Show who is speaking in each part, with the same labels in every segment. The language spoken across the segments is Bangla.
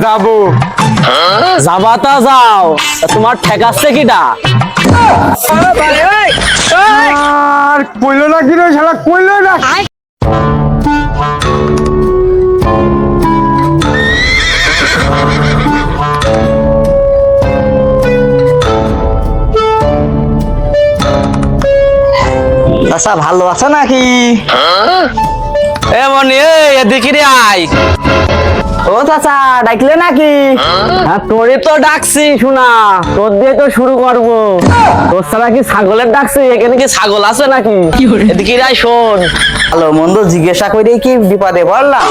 Speaker 1: যাবো
Speaker 2: যাবাতা যাও, তোমার ঠেকাচ্ছে কিটা?
Speaker 1: আর কইলো না কি রে শালা, কইলো না।
Speaker 3: আচ্ছা, ভালো আছো নাকি?
Speaker 2: এ মনি, এদিকে রে আয়।
Speaker 3: ও চাচা, ডাকলে নাকি?
Speaker 2: হ্যাঁ, তোরে তো ডাকছি শোনা, তোর দিয়ে তো শুরু করবো। তোর ছাড়া কি ছাগলের ডাকছি? এখানে কি ছাগল আছে নাকি? এদিকে রে আয়, শোন।
Speaker 3: ভালো মন্দ জিজ্ঞাসা করে কি বিপদে পড়লাম?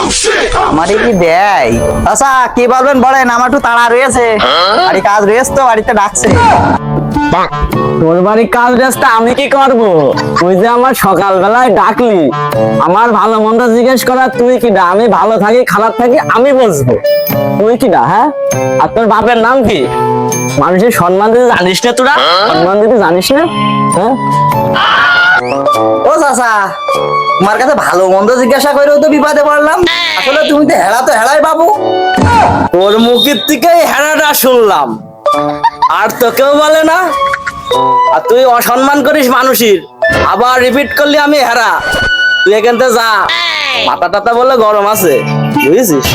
Speaker 3: আমারে কি দেয়? চাচা কি বলবেন বলেন, আমার একটু তাড়া রয়েছে, বাড়ি কাজ রয়েছে তো, বাড়িতে ডাকছে।
Speaker 2: তোর বাড়ি কাজ ব্যস্ত, আমি কি করবো? তুই যে আমার সকালবেলায় ডাকলি, আমার ভালো মন্দ জিজ্ঞেস করা, তুই কি ডা? আমি ভালো থাকি খারাপ থাকি আমি বুঝবো, তুই কি ডা? হ্যাঁ, আর তোর বাপের নাম কি? মানুষের সম্মান দিতে জানিস না তোরা? সম্মান দিতে জানিস না? হ্যাঁ,
Speaker 3: ও চাচা, তোমার কাছে ভালো মন্দ জিজ্ঞাসা করেও তো বিপদে পড়লাম। আসলে তুমি তো হেরা, তো হেরাই বাবু।
Speaker 2: তোর মুখের থেকে হেরাটা শুনলাম, আর তোকেও বলে না? আর তুই অসম্মান করিস মানুষের, আবার রিপিট করলি আমি হেরা। তুই এখান থেকে যা, মাথা টাতা বলে গরম আছে, বুঝেছিস?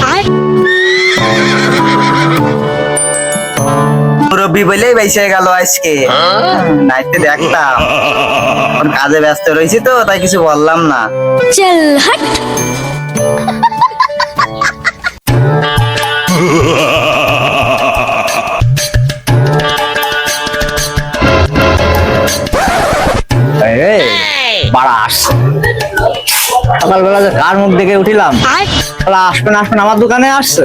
Speaker 3: মুরব্বী বলেই বেঁচে গেল আজকে, নাইতে দেখতাম। এখন কাজে ব্যস্ত রয়েছি তো, তাই কিছু বললাম না।
Speaker 4: चल हट।
Speaker 3: বাড়াস সকালবেলা যে কার মুখ দেখে উঠিলাম, আসবেন আসবেন আমার দোকানে আসছে,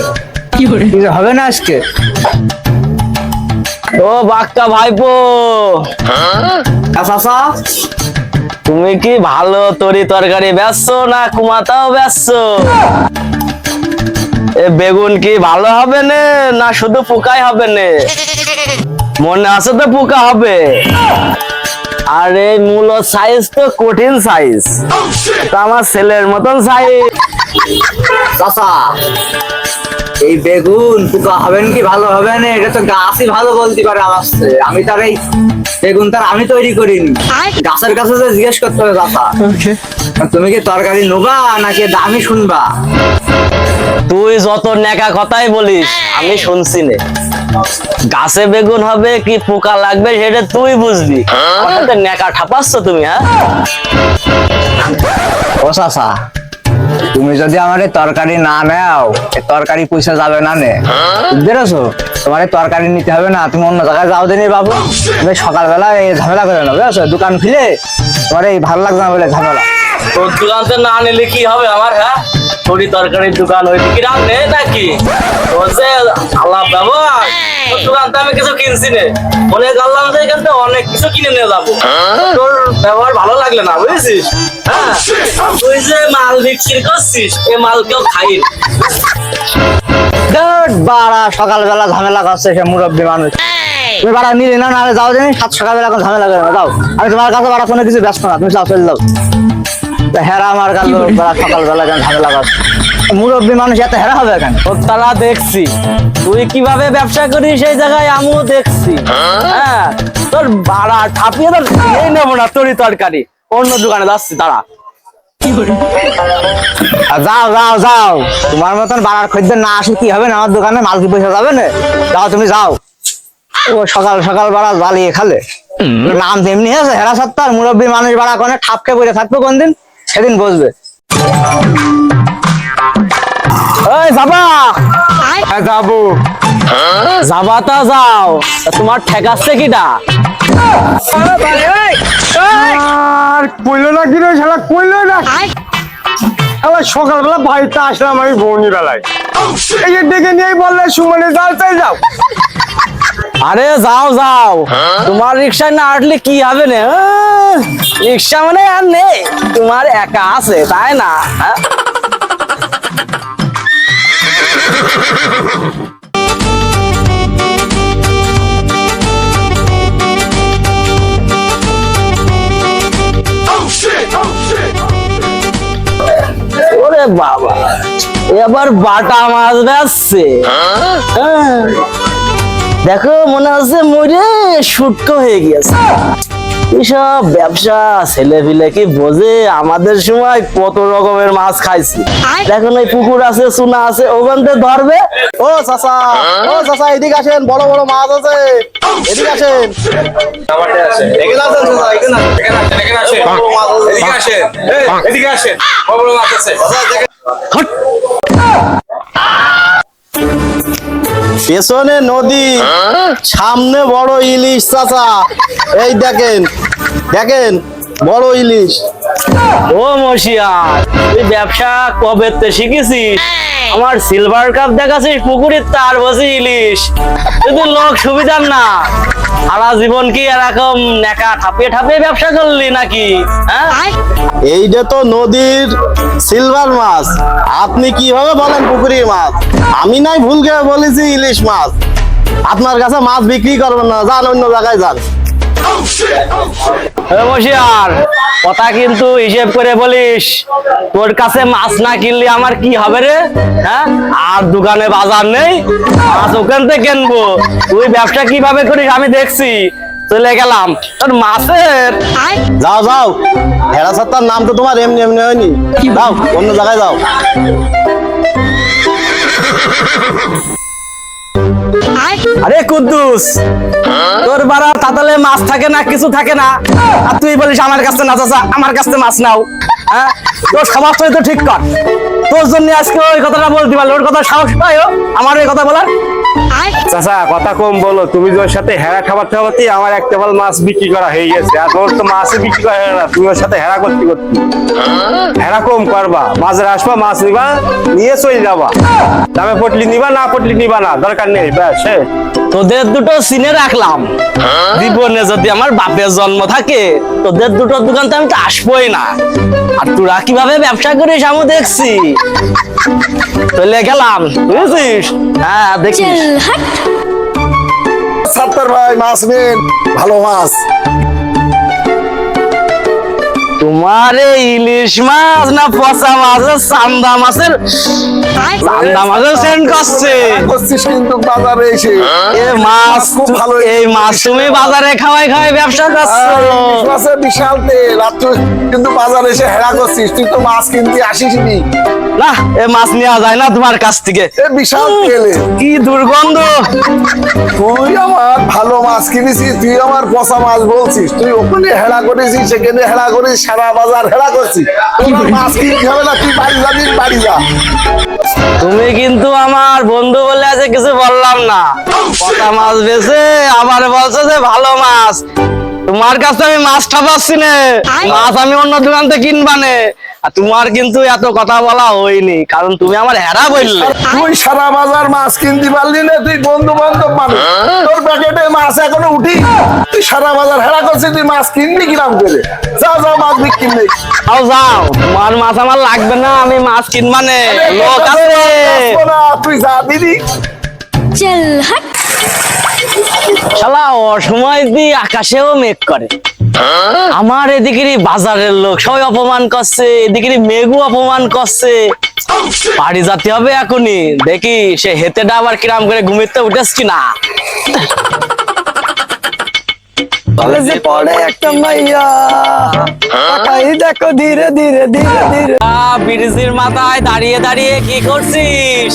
Speaker 3: কিছু হবে না আজকে।
Speaker 2: ও বাক্কা ভাইপো,
Speaker 3: চাচা,
Speaker 2: তুমি কি ভালো তরি তরকারি বেচছো না কুমাতাও বেচছো? এ বেগুন কি ভালো হবে না শুধু পোকাই হবে? মনে আছে তো পোকা হবে। আর এই মূল সাইজ তো কঠিন সাইজ, আমার ছেলের মতন সাইজ।
Speaker 3: চাচা, এই বেগুন পোকা হবেন কি ভালো হবে না, এটা তো গাছই ভালো বলতে পারে আমার চেয়ে। আমি তার এই বেগুন তার আমি তৈরি করিনি, গাছের কাছে যে জিজ্ঞেস করতে হবে। চাচা, তুমি কি তরকারি নোবা নাকি দামি শুনবা?
Speaker 2: তুই যত নেকা কথাই বলিস আমি শুনছি নে। গাছে বেগুন হবে কি পোকা লাগবে সেটা তুই বুঝবি, ওটাতে নেকা ঠাপাচ্ছ তুমি। হ্যাঁ,
Speaker 3: ও চাচা, তুমি যদি আমার এই তরকারি না নাও, এই তরকারি পয়সা যাবে না নে, বুঝতে তোমার এই তরকারি নিতে হবে না, তুমি অন্য জায়গায় যাও দেনি বাবু। তুমি সকালবেলা এই ঝামেলা করে না, বুঝেছো? দোকান খুলে তোমার এই ভালো লাগবে না বলে ঝামেলা।
Speaker 2: তোর দোকানতে না নিলে কি হবে আমার? হ্যাঁ, তরি তরকারির দোকান ওই দিকে রাখলে নাকি? তোর যে আল্লাহ ব্যবহার, তোর দোকানতে আমি কিছু কিনছি নে, মনে করলাম যে এখান থেকে অনেক কিছু কিনে নিয়ে যাবো। তোর ব্যবহার ভালো লাগলে না, বুঝেছিস? হ্যাঁ, তুই যে মাল বিক্রি করছিস এ মাল কেউ খাই
Speaker 3: বাড়া সকালবেলা ঝামেলা করছে সে মুরব্বী মানুষ। তুমি বাড়া নিলে না, নাহলে যাও জানি সাত সকালবেলা এখন ঝামেলা করে না, যাও। আমি তোমার কাছে বাড়া কোনো কিছু ব্যস্ত না, তুমি যাও, চলে যাও। হেরা আমার গেল সকালবেলা কেন ঝামেলা করছে? মুরব্বী মানুষ এত হেরা হবে কেন?
Speaker 2: তোর তারা দেখছি তুই কিভাবে ব্যবসা করিস সেই জায়গায় আমিও দেখছি। হ্যাঁ, তোর ভাড়া ঠাপিয়ে তো এই নেবো না তরি তরকারি, অন্য দোকানে যাচ্ছি তারা।
Speaker 3: যাও যাও যাও, তোমার মতন বাড়ার খদ্দের না আসে কি হবে না, আমার দোকানে মাল কি পয়সা যাবে না? যাও তুমি যাও। ও সকাল সকাল বাড়া জ্বালিয়ে খালে, নাম তেমনি আছে হেরা সত্তার। মুরব্বী মানুষ বাড়া কোনে ঠাপ খেয়ে পড়ে থাকবো কোনদিন, সেদিন বসবে।
Speaker 2: ওই যাবা?
Speaker 1: যাবো
Speaker 2: যাবাতা যাও, তোমার ঠেকাচ্ছে কিটা?
Speaker 1: আর কইলো না কি রে শালা, কইলো না। আবার সকালবেলা বাড়িতে আসলাম আমি বৌনি বেলায়, এই যে ডেকে নিয়ে বললে সুমনে যাও, তাই যাও।
Speaker 2: আরে যাও যাও, তোমার রিক্সায় না আটলে কি হবে না? রিক্সা মানে আর নেই, তোমার একা আছে তাই না? হ্যাঁ, ওরে বাবা। এবার বাটা মাছ বেচছে। হ্যাঁ। দেখো মনে হচ্ছে মরে শুটকো হয়ে গিয়েছে। এসব ব্যবসা ছেলে পিলে কি বোঝে? আমাদের সময় কত রকমের মাছ খাইছি। দেখুন এই পুকুর আছে, চুনা আছে, ওখান থেকে ধরবে।
Speaker 4: ও চাচা, ও চাচা, এদিকে আসেন, বড় বড় মাছ আছে, এদিকে আসেন। এখানে আসেন চাচা, এখানে আসেন। বড় মাছ আছে।
Speaker 5: এদিকে আসেন, বড় বড় মাছ আছে।
Speaker 2: হট!
Speaker 4: পেছনে নদী, সামনে বড় ইলিশ চাচা। এই দেখেন, দেখেন বড় ইলিশ।
Speaker 2: ও মশিয়ার, তুই ব্যবসা কবে তে শিখেছিস? আমার সিলভার কাপ দেখাছিস পুকুরের, তার বসে ইলিশ। তুই লোক সুবিধার না, সারা জীবন কি এরকম নেকা ঠাপিয়ে ঠাপিয়ে ব্যবসা করলি নাকি? হ্যাঁ,
Speaker 4: এইটা তো নদীর সিলভার মাছ, আপনি কিভাবে বলেন পুকুরের মাছ? আমি নাই ভুল করে বলেছি ইলিশ মাছ। আপনার কাছে মাছ বিক্রি করবেন না, যান অন্য জায়গায় যান।
Speaker 2: মশিয়ার, কথা কিন্তু হিসেব করে বলিস। তোর কাছে মাছ না কিনলে আমার কি হবে রে? হ্যাঁ, আর দোকানে বাজার নেই, মাছ ওখান থেকে কিনবো। তুই ব্যবসা কিভাবে করিস আমি দেখছি। চলে গেলাম তোর মাছের।
Speaker 4: যাও যাও, হেরা সত্তার নাম তো তোমার এমনি এমনি হয়নি। যাও অন্য জায়গায় যাও।
Speaker 2: আরে কুদ্দুস, তোর বাড়া তাতালে মাছ থাকে না, কিছু থাকে না, আর তুই বলিস আমার কাছে না চাচা, আমার কাছে মাছ নাও। হ্যাঁ, তোর সমাজটাই তো ঠিক কর। তোর জন্য আজকে ওই কথাটা বলতে পারলো, ওর কথা সাহস পাই আমার ওই কথা বলার।
Speaker 1: চাচা কথা কম বলো, তুমি ওর সাথে হেরা খাবার খাওয়াতে আমার এক টেবল মাছ বিক্রি করা হয়ে গেছে। আর ওর তো মাছই বিক্রি করা হয় না, তুমি ওর সাথে হেরা করতে করতে হেরা কম করবা। মাছের আসবা, মাছ নিবা, নিয়ে চলে যাবা। দামে পটলি নিবা না, পটলি নিবা না, দরকার নেই। ব্যাস শেষ।
Speaker 2: তোদের দুটো চিনে রাখলাম, জীবনে যদি আমার বাপের জন্ম থাকে তোদের দুটো দোকান তো আমি তো আসবোই না। আর তোরা কিভাবে ব্যবসা করিস আমি দেখছি। চলে গেলাম, বুঝেছিস? হ্যাঁ দেখিস।
Speaker 4: সত্তর ভাই মাছ নেন, ভালো মাছ।
Speaker 2: তোমার এই ইলিশ মাছ না পচা মাছের চান্দা মাছের সেন্ট করছে।
Speaker 4: করছিস কিন্তু বাজারে এসে
Speaker 2: এ মাছ
Speaker 4: খুব ভালো।
Speaker 2: এই মাছ তুমি বাজারে খাওয়াই খাওয়াই ব্যবসা করছো।
Speaker 4: ইলিশ মাছের বিশাল তেল, আর তুই কিন্তু বাজারে এসে হেরা করছিস। তুই তো মাছ কিনতে আসিসনি।
Speaker 2: না, এ মাছ নেওয়া যায় না তোমার কাছ থেকে।
Speaker 4: এ বিশাল তেল,
Speaker 2: কি দুর্গন্ধ।
Speaker 4: তুই আমার ভালো মাছ কিনেছিস, তুই আমার পচা মাছ বলছিস। তুই ওখানে হেরা করেছিস, সেখানে হেরা করিস, সারা বাজার হেরা করছিস। তোর মাছ কিনতে হবে না, তুই বাড়ি যাবি, বাড়ি যা।
Speaker 2: তুমি কিন্তু আমার বন্ধু বলে আছে কিছু বললাম না। পচা মাছ বেছে আবার বলছো যে ভালো মাছ। তোমার কাছে আমি মাছ ঠাপাচ্ছি না, মাছ আমি অন্য দোকান থেকে কিনবানে। আর তোমার কিন্তু এত কথা বলা হয়নি, কারণ তুমি আমার হেরা বললে।
Speaker 4: তুই সারা বাজার মাছ কিনতে পারলি না, তুই বন্ধু বান্ধব মানুষ, তোর প্যাকেটে মাছ এখনো উঠি। তুই সারা বাজার হেরা করছিস, তুই মাছ কিনবি কিরাম করে? যাও যাও, মাছ বিক্রি নেই।
Speaker 2: যাও যাও, তোমার মাছ আমার লাগবে না, আমি মাছ কিনবানে। লোক আছে।
Speaker 4: তুই যা দিদি।
Speaker 6: चल हट।
Speaker 2: শালা অসময় দিয়ে আকাশেও মেঘ করে। আমার এদিকে বাজারের লোক সবাই অপমান করছে, এদিকে মেঘও অপমান করছে। বাড়ি যেতে হবে এখনই, দেখি সে হেতেটা আবার কিরাম করে ঘুমিতে উঠেছ কিনা।
Speaker 1: কলেজে পড়ে একটা মাইয়া, তাকাই দেখো ধীরে ধীরে ধীরে ধীরে।
Speaker 2: ব্রিজের মাথায় দাঁড়িয়ে দাঁড়িয়ে কি করছিস?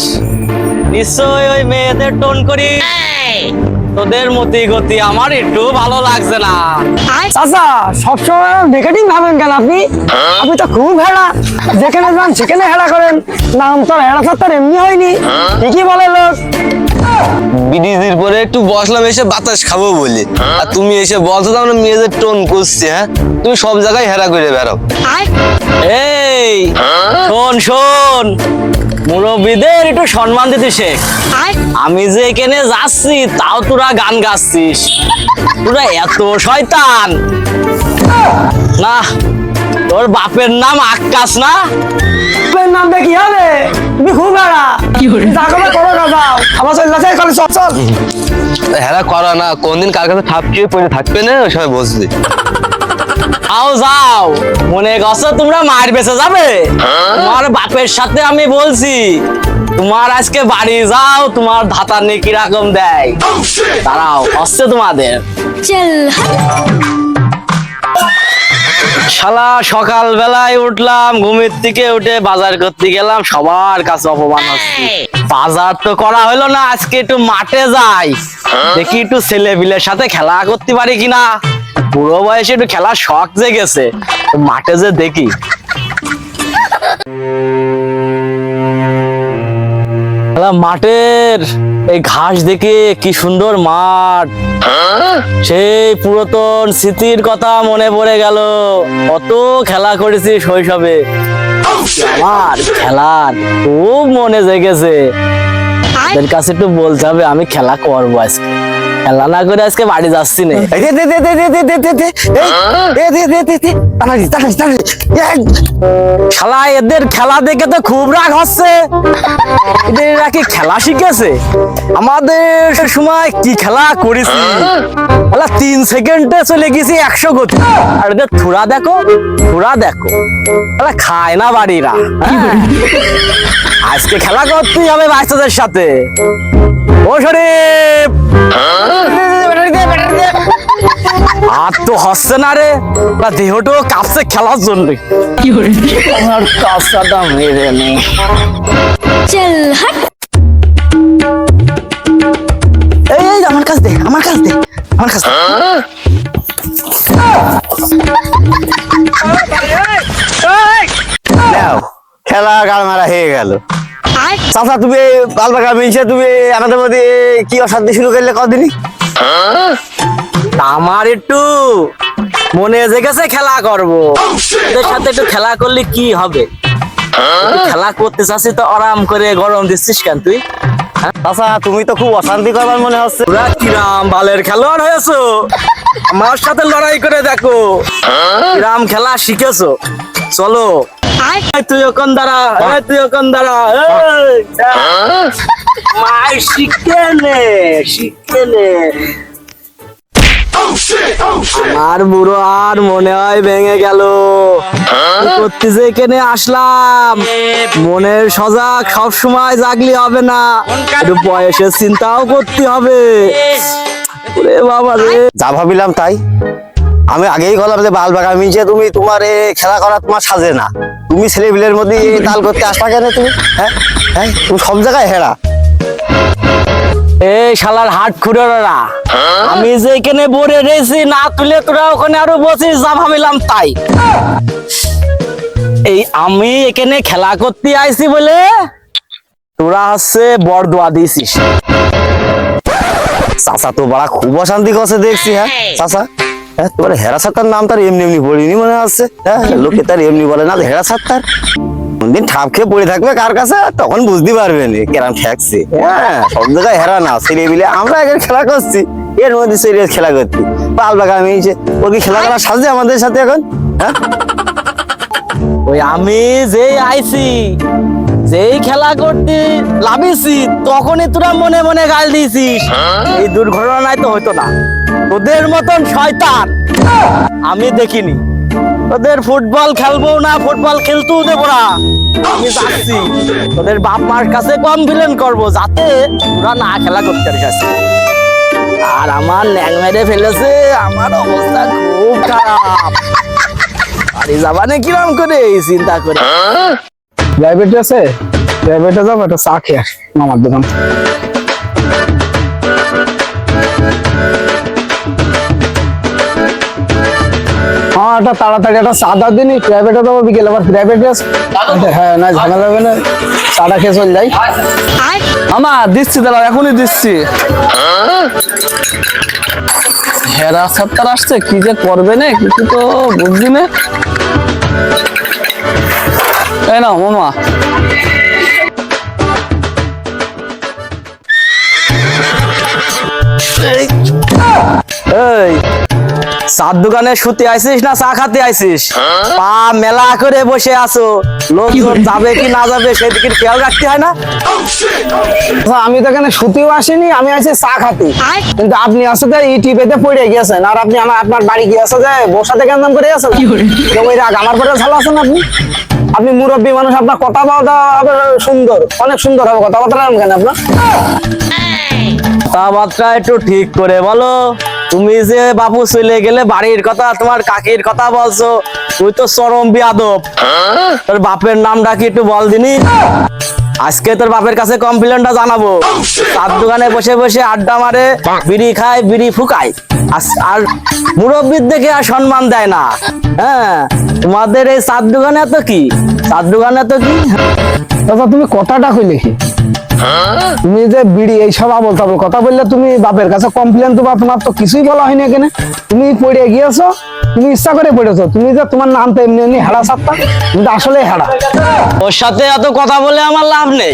Speaker 2: নিশ্চয় ওই মেয়েদের টোন করি। তোদের মতি গতি আমার একটু ভালো লাগছে না।
Speaker 1: চাচা সবসময় নেগেটিভ ভাবেন কেন আপনি? আপনি তো খুব হেড়া, যেখানে যান সেখানে হেড়া করেন। নাম তোর হেড়া সত্তর এমনি হয়নি, ঠিকই বলে লোক।
Speaker 7: ব্রিজের পরে একটু বসলাম এসে বাতাস খাবো বলে, আর তুমি এসে বলছো তো আমরা মেয়েদের টোন করছি। হ্যাঁ, তুমি সব জায়গায় হেরা করে বেড়াও।
Speaker 2: এই শোন শোন, মুরব্বীদের একটু সম্মান দিতে শেখ। আমি যে এখানে যাচ্ছি তাও তোরা গান গাচ্ছিস, তোরা এত শয়তান না? তোর বাপের নাম আকাশ না?
Speaker 1: বাপের নাম দিয়ে কি হবে? তুমি খুব হেড়া, যা করে করো না, যাও আমার চল যাচ্ছে, চল চল চল।
Speaker 7: হেরা করা না, কোনদিন কার কাছে ঠাপ খেয়ে পড়ে থাকবে না, ওই সময় বসবে।
Speaker 2: আও যাও, মনে করছো তোমরা মার বেঁচে যাবে? তোমার বাপের সাথে আমি বলছি, তোমার আজকে বাড়ি যাও, তোমার ধাতা নিয়ে কিরকম দেয়। দাঁড়াও, হচ্ছে তোমাদের।
Speaker 6: चल हट
Speaker 2: শালা সকাল বেলায় উঠলাম, ঘুমের থেকে উঠে বাজার করতে গেলাম, সবার কাছে অপমান হচ্ছে। বাজার তো করা হলো না, আজকে একটু মাঠে যাই, দেখি একটু ছেলে বিলের সাথে খেলা করতে পারি কিনা। বুড়ো বয়সে একটু খেলার শখ জেগেছে, তো মাঠে যে দেখি। মাঠের এই ঘাস দেখে কি সুন্দর মাঠ, সেই পুরাতন স্মৃতির কথা মনে পড়ে গেল। কত খেলা করেছি শৈশবে, আমার খেলার খুব মনে জেগেছে। ওদের কাছে একটু বলতে হবে আমি খেলা করবো আজকে, খেলা না করে আজকে বাড়ি যাচ্ছি না। শালা এদের খেলা দেখে তো খুব রাগ হচ্ছে, এদের এরা কি খেলা শিখেছে? আমাদের সময় কি খেলা করেছি, 3 সেকেন্ডে চলে গেছি 100 গতি। আর এদের থুড়া দেখো, থুড়া দেখো, খায় না বাড়িরা। আজকে খেলা করতেই হবে বাচ্চাদের সাথে। ও শরীফ, আর তো হচ্ছে না রে, দেহটো কাছে খেলার জন্য। আমার কাছটা মেরে নে।
Speaker 6: चल हट
Speaker 2: এই আমার কাছ দে, আমার কাছ দে, আমার কাছ দে।
Speaker 1: নাও, খেলা গাল মারা হয়ে গেল। চাচা তুমি বালবাগা মিশে তুমি আমাদের মধ্যে কি অশান্তি শুরু করলে কদিনই?
Speaker 2: আমার একটু মনে জেগেছে খেলা করব, ওদের সাথে একটু খেলা করলে কি হবে? একটু খেলা করতে চাচ্ছি তো আরাম করে, গরম দিচ্ছিস কেন তুই?
Speaker 1: চাচা তুমি তো খুব অশান্তি করবার মনে হচ্ছে।
Speaker 2: তোরা কিরাম বালের খেলোয়াড় হয়েছো, আমার সাথে লড়াই করে দেখো কিরাম খেলা শিখেছো। চলো এই তুই ওখান দাঁড়া, এই তুই ওখান দাঁড়া, মাই শিখে নে, শিখে নে। আমার বুড়ো আর মনে হয় ভেঙে গেল, করতে যে এখানে আসলাম। মনের সজাগ সব সময় জাগলি হবে না, একটু বয়সের চিন্তাও করতে হবে। ওরে বাবা রে,
Speaker 1: যা ভাবিলাম তাই। আমি আগেই বললাম যে বালবাগা মিশে তুমি তোমার খেলা করা তোমার সাজে না। তুমি ছেলে বিলের মধ্যে তাল করতে আসবা কেন তুমি? হ্যাঁ হ্যাঁ, তুমি সব জায়গায় হেরা।
Speaker 2: এই শালার হাট খুঁড়েরা, আমি যে এখানে বসে রয়েছি না তুলে তোরা ওখানে আরো বসিস, যা ভাবিলাম তাই। এই আমি এখানে খেলা করতে আইছি বলে তোরা হচ্ছে বরদোয়া দিছিস।
Speaker 1: চাচা তো বড়া খুব অশান্তি করছে দেখছি। হ্যাঁ চাচা, হ্যাঁ তোমার হেরা সাত্তার নাম তার এমনি এমনি পড়িনি মনে হচ্ছে। হ্যাঁ লোকে তার এমনি বলে না হেরা সাত্তার। কোনদিন ঠাপ খেয়ে পড়ে থাকবে কার কাছে, তখন বুঝতে পারবে না কেরাম ঠেকছে। হ্যাঁ সব জায়গায় হেরা না, ছেলে বিলে আমরা এখানে খেলা করছি, এর মধ্যে সিরিয়াস খেলা করছি। বালবাগা মিশে ওর কি খেলা করার সাজে আমাদের সাথে এখন? হ্যাঁ
Speaker 2: ওই আমি যেই আইছি, যেই খেলা করতে লাভিছি, তখনই তোরা মনে মনে গাল দিয়েছিস। এই দুর্ঘটনায় তো হতো না, তোদের মতন শয়তান আমি দেখিনি। তোদের ফুটবল খেলবো না, ফুটবল খেলতেও দেবো না। আমি যাচ্ছি তোদের বাপ মার কাছে কমপ্লেন করবো, যাতে তোরা না খেলা করতে পারিস। আর আমার ন্যাং মেরে ফেলেছে, আমার অবস্থা খুব খারাপ। বাড়ি যাবানে কিরম করে এই চিন্তা করে।
Speaker 8: প্রাইভেট আছে, প্রাইভেটে যাবো, একটা চা খেয়ে আস মামার দোকান। হ্যাঁ, একটা তাড়াতাড়ি একটা চা দাও দিনই, প্রাইভেটে যাবো বিকেল, আবার প্রাইভেট আছে। হ্যাঁ না, ঝামেলা হবে না, চাটা খেয়ে চল যাই।
Speaker 7: মামা দিচ্ছি, দাঁড়াও এখনই দিচ্ছি। হেরা সত্তর আসছে, কি যে করবে না কিছু তো বুঝবি না। এই নাও মামা।
Speaker 2: এই
Speaker 7: চার দোকানে শুতে আইছিস না চা খাতে আইছিস? পা মেলা করে বসে আছো, লোকজন যাবে কি না যাবে সেদিকে খেয়াল রাখতে হয় না?
Speaker 8: আচ্ছা, আমি তো এখানে শুতেও আসিনি, আমি আছি চা খাতে। কিন্তু আপনি আসলে ইউটিউবেতে পড়ে গিয়েছেন, আর আপনি আপনার বাড়ি গিয়েছে যে বসাতে কেন করে আছেন? ওই রাগ আমার পরে ভালো আছেন আপনি? আপনি মুরব্বী মানুষ, আপনার কথাবার্তা সুন্দর, অনেক সুন্দর হবে কথাবার্তা কেন আপনার?
Speaker 7: কথাবার্তা একটু ঠিক করে বলো। তুমি যে বাপু চলে গেলে বাড়ির কথা, তোমার কাকির কথা বলছো, তুই তো চরম বিয়াদব। তোর বাপের নামটা কি একটু বল দিনি? আজকে তোর বাপের কাছে কমপ্লেনটা জানাবো। চার দোকানে বসে বসে আড্ডা মারে, বিড়ি খায়, বিড়ি ফুকায়, আর মুরব্বীর দেখে আর সম্মান দেয় না। হ্যাঁ, তোমাদের এই চার দোকানে তো কি, চার দোকানে তো কি।
Speaker 8: দাদা তুমি কথাটা কইলে কি? তুমি যে বিড়ি এইসব আবল তাবল কথা বললে, তুমি বাপের কাছে কমপ্লেন তো, তোমার তো কিছুই বলা হয়নি এখানে। তুমি পড়ে গিয়েছো, তুমি ইচ্ছা করে পড়েছো। তুমি যে তোমার নাম তো এমনি এমনি হেড়া সাপ্তা, কিন্তু আসলে হেড়া।
Speaker 7: ওর সাথে এত কথা বলে আমার লাভ নেই।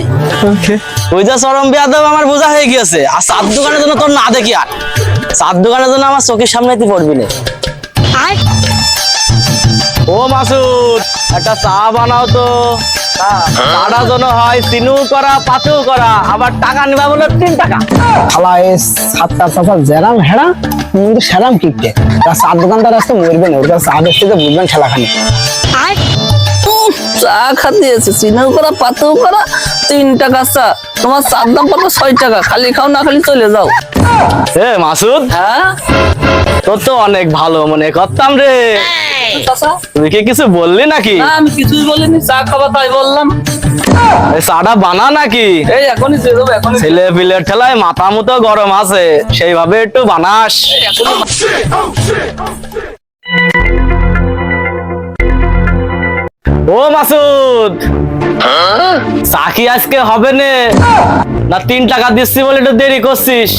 Speaker 7: তুই যে চরম বিয়াদব আমার বোঝা হয়ে গিয়েছে। আর চার দোকানের জন্য তোর না দেখি, আর চার দোকানের জন্য আমার চোখের সামনে তুই পড়বি না। ও মাসুদ, একটা চা বানাও তো। চাটা যেন হয় চিনিও করা, পাতেও করা, আবার টাকা নিবা বলে 3 টাকা।
Speaker 8: খালা এই সাতটা চাচা জেরাম হেড়া, কিন্তু সেরাম কিপটে। চার দোকানদার আসতে মরবে না, ওর কাছে চা বেচতে বুঝবেন খেলাখানি।
Speaker 2: চা খাতে আছে, চিনিও করা, পাতেও করা, 3 টাকা চা। তোমার চার দাম পড়বে 6 টাকা। খালি খাও না খালি চলে যাও।
Speaker 7: এ মাসুদ,
Speaker 2: হ্যাঁ
Speaker 7: তোর তো অনেক ভালো মনে করতাম রে।
Speaker 2: চাচা,
Speaker 7: তুই কি কিছু বললি নাকি?
Speaker 2: না আমি কিছুই বলিনি, চা খাবা তাই বললাম।
Speaker 7: এই চাটা বানা নাকি?
Speaker 2: এই এখনই দিয়ে দেবো, এখনই
Speaker 7: ছেলে পিলের ঠেলায় মাথা মতো গরম আছে, সেইভাবে একটু বানাস। ও মাসুদ, চা কি আজকে হবে না 3 টাকা দিচ্ছি বলে একটু দেরি করছিস?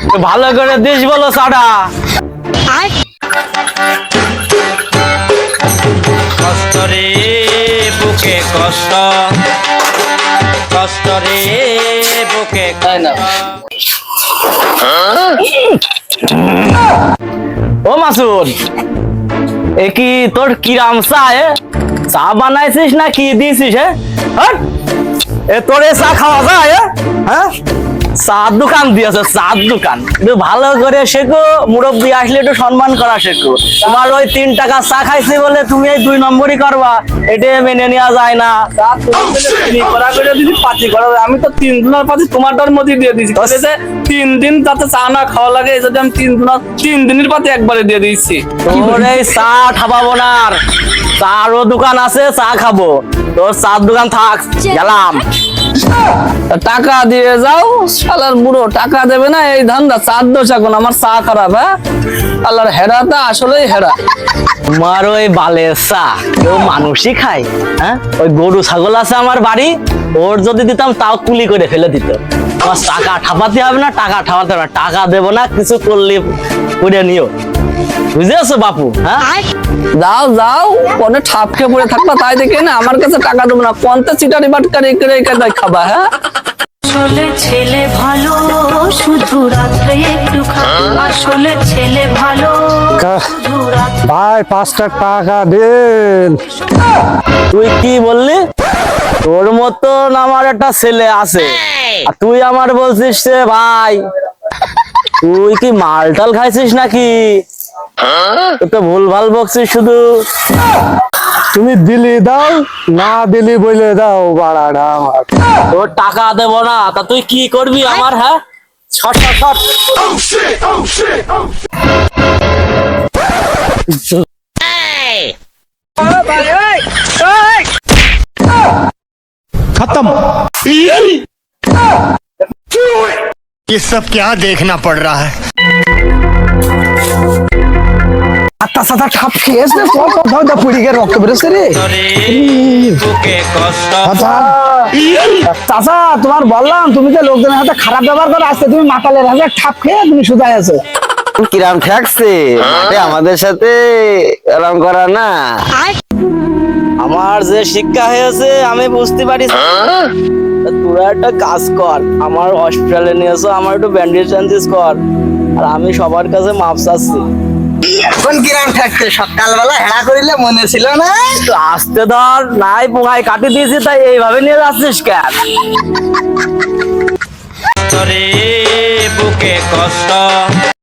Speaker 7: একটু ভালো করে দিস বলো চাটা।
Speaker 9: কষ্ট রে বুকে কষ্ট, কষ্ট রে বুকে।
Speaker 2: তাই না?
Speaker 7: ও মাসুদ, এ কি তোর কিরাম চা? চা বানাইছিস না কি দিয়েছিস? হ্যাঁ, এ তোর এ চা খাওয়া যায়? হ্যাঁ, চার দোকান দিয়েছে, চার দোকান। একটু ভালো করে শেখো, মুরব্বী আসলে একটু সম্মান করা শেখো। তোমার ওই 3 টাকা চা খাইছি বলে তুমি এই 2 নম্বরই করবা, এটা মেনে নেওয়া যায় না।
Speaker 2: আমি তো 3 দিনের পাতি তোমারটার মধ্যে দিয়ে দিয়েছি। 3 দিন তাতে চা না খাওয়া লাগে, এই যদি আমি 3 দিনের পাতি একবারে দিয়ে দিয়েছি।
Speaker 7: তোর এই চা ঠাপাবো না, আর চারও দোকান আছে, চা খাবো। তোর চার দোকান থাক, গেলাম।
Speaker 2: টাকা দিয়ে যাও, শালার বুড়ো টাকা দেবে না, এই ধান্দা। চার দোষ এখন আমার চা খারাপ। হ্যাঁ, আল্লাহর হেরাটা আসলেই হেরা।
Speaker 7: তোমার ওই বালের চা কেউ মানুষই খায়? হ্যাঁ, ওই গরু ছাগল আছে আমার বাড়ি, ওর যদি দিতাম তাও কুলি করে ফেলে দিত। তোমার টাকা ঠাপাতে হবে না, টাকা ঠাপাতে হবে না, টাকা দেবো না, কিছু করলে করে নিও, বুঝেছো বাপু? হ্যাঁ,
Speaker 2: যাও যাও, কোনে ঠাপকে পড়ে থাকবা তাই দেখে না আমার কাছে টাকা দেবো না। কোনটা চিটারি বাটকারি করে খাবা? হ্যাঁ,
Speaker 10: আসলে ছেলে ভালো, শুধু রাত্রে একটু আসলে ছেলে ভালো, শুধু রাত্রে।
Speaker 8: ভাই 5টা টাকা দেন।
Speaker 7: তুই কি বললি? তোর মতন আমার একটা ছেলে আছে, আর তুই আমার বলছিস যে ভাই? তুই কি মালটাল খাইছিস নাকি? তুই তো ভুল ভাল বকছিস শুধু।
Speaker 8: তুমি দিলি দাও, না দিলি বলে দাও বাড়াটা আমার।
Speaker 7: তোর টাকা দেবো না, তা তুই কি করবি আমার? হ্যাঁ, শট শট শট।
Speaker 11: खत्म। ये सब क्या देखना पड़ रहा है?
Speaker 8: আত্মা সাথা ঠাপ খেয়েছে, পুড়ি গিয়ে রক্ত বেরোচ্ছে রে।
Speaker 9: বুকে কষ্ট।
Speaker 8: চাচা তোমার বললাম, তুমি যে লোকজনের হাতে খারাপ ব্যবহার করে, আজকে তুমি মাতালের হাতে ঠাপ খেয়ে তুমি সুদায় আছো।
Speaker 7: কিরাম ঠেকছে আমাদের সাথে এরকম করা না। আমার যে শিক্ষা হয়েছে আমি বুঝতে পারি। তোরা একটা কাজ কর, আমার হসপিটালে নিয়ে এসো, আমার একটু ব্যান্ডেজ ট্যান্ডেজ কর, আর আমি সবার কাছে মাপ চাচ্ছি।
Speaker 3: কোন কিরাম থাকতে সকালবেলা হেড়া করিলে মনে ছিল না?
Speaker 7: তো আসতে ধর, নাই পোঙায় কাটি দিয়েছি, তাই এইভাবে নিয়ে যাচ্ছিস কেন?
Speaker 9: রে বুকে কষ্ট